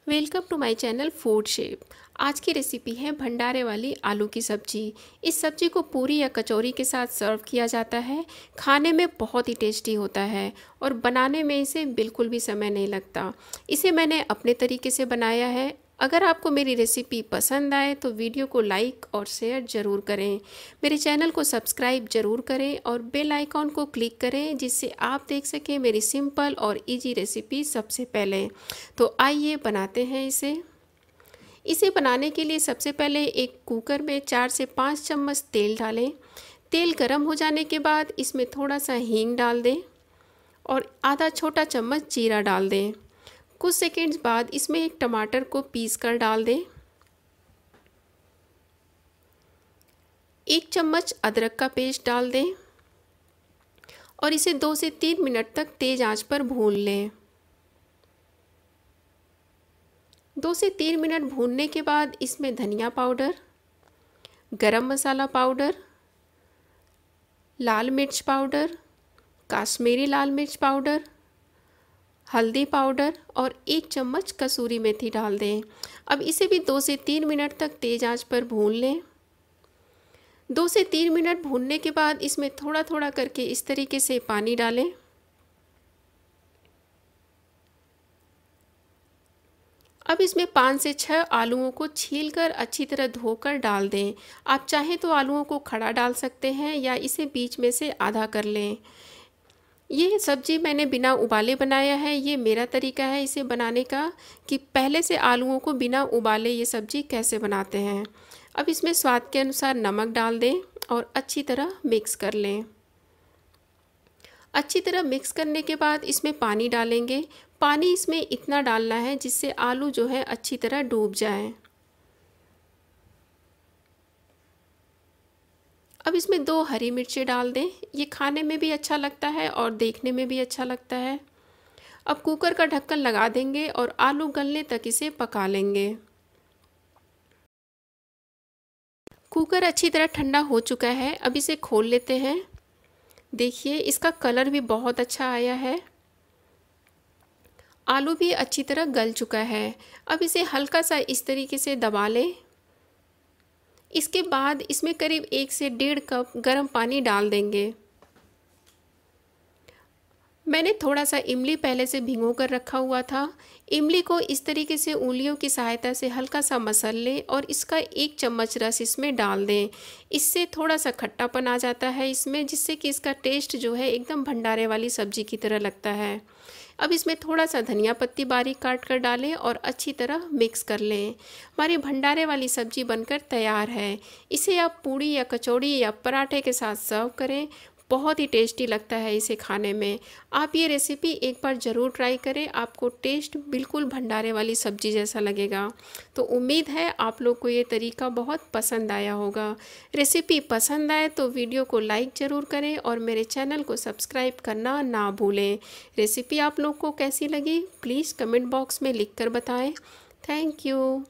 Welcome to my channel food shape. आज की recipe है भंडारे वाली आलू की सब्जी। इस सब्जी को पूरी या कचौरी के साथ सर्व किया जाता है। खाने में बहुत ही टेस्टी होता है और बनाने में इसे बिल्कुल भी समय नहीं लगता। इसे मैंने अपने तरीके से बनाया है। अगर आपको मेरी रेसिपी पसंद आए तो वीडियो को लाइक और शेयर ज़रूर करें। मेरे चैनल को सब्सक्राइब ज़रूर करें और बेल आइकॉन को क्लिक करें जिससे आप देख सकें मेरी सिंपल और इजी रेसिपी सबसे पहले। तो आइए बनाते हैं इसे बनाने के लिए सबसे पहले एक कुकर में 4 से 5 चम्मच तेल डालें। तेल गर्म हो जाने के बाद इसमें थोड़ा सा हींग डाल दें और आधा छोटा चम्मच जीरा डाल दें। कुछ सेकंड्स बाद इसमें एक टमाटर को पीस कर डाल दें। 1 चम्मच अदरक का पेस्ट डाल दें और इसे 2 से 3 मिनट तक तेज़ आंच पर भून लें। 2 से 3 मिनट भूनने के बाद इसमें धनिया पाउडर, गरम मसाला पाउडर, लाल मिर्च पाउडर, काश्मीरी लाल मिर्च पाउडर, हल्दी पाउडर और 1 चम्मच कसूरी मेथी डाल दें। अब इसे भी 2 से 3 मिनट तक तेज़ आंच पर भून लें। 2 से 3 मिनट भूनने के बाद इसमें थोड़ा थोड़ा करके इस तरीके से पानी डालें। अब इसमें 5 से 6 आलूओं को छीलकर अच्छी तरह धोकर डाल दें। आप चाहें तो आलूओं को खड़ा डाल सकते हैं या इसे बीच में से आधा कर लें। ये सब्ज़ी मैंने बिना उबाले बनाया है। ये मेरा तरीका है इसे बनाने का कि पहले से आलूओं को बिना उबाले ये सब्ज़ी कैसे बनाते हैं। अब इसमें स्वाद के अनुसार नमक डाल दें और अच्छी तरह मिक्स कर लें। अच्छी तरह मिक्स करने के बाद इसमें पानी डालेंगे। पानी इसमें इतना डालना है जिससे आलू जो है अच्छी तरह डूब जाए। अब इसमें 2 हरी मिर्चें डाल दें। ये खाने में भी अच्छा लगता है और देखने में भी अच्छा लगता है। अब कुकर का ढक्कन लगा देंगे और आलू गलने तक इसे पका लेंगे। कुकर अच्छी तरह ठंडा हो चुका है। अब इसे खोल लेते हैं। देखिए इसका कलर भी बहुत अच्छा आया है। आलू भी अच्छी तरह गल चुका है। अब इसे हल्का सा इस तरीके से दबा लें। इसके बाद इसमें करीब 1 से 1.5 कप गर्म पानी डाल देंगे। मैंने थोड़ा सा इमली पहले से भिगो कर रखा हुआ था। इमली को इस तरीके से उंगलियों की सहायता से हल्का सा मसल लें और इसका 1 चम्मच रस इसमें डाल दें। इससे थोड़ा सा खट्टापन आ जाता है इसमें, जिससे कि इसका टेस्ट जो है एकदम भंडारे वाली सब्जी की तरह लगता है। अब इसमें थोड़ा सा धनिया पत्ती बारीक काट कर डालें और अच्छी तरह मिक्स कर लें। हमारी भंडारे वाली सब्जी बनकर तैयार है। इसे आप पूड़ी या कचौड़ी या पराठे के साथ सर्व करें। बहुत ही टेस्टी लगता है इसे खाने में। आप ये रेसिपी एक बार ज़रूर ट्राई करें। आपको टेस्ट बिल्कुल भंडारे वाली सब्जी जैसा लगेगा। तो उम्मीद है आप लोग को ये तरीका बहुत पसंद आया होगा। रेसिपी पसंद आए तो वीडियो को लाइक ज़रूर करें और मेरे चैनल को सब्सक्राइब करना ना भूलें। रेसिपी आप लोग को कैसी लगी प्लीज़ कमेंट बॉक्स में लिख कर बताएं। Thank you.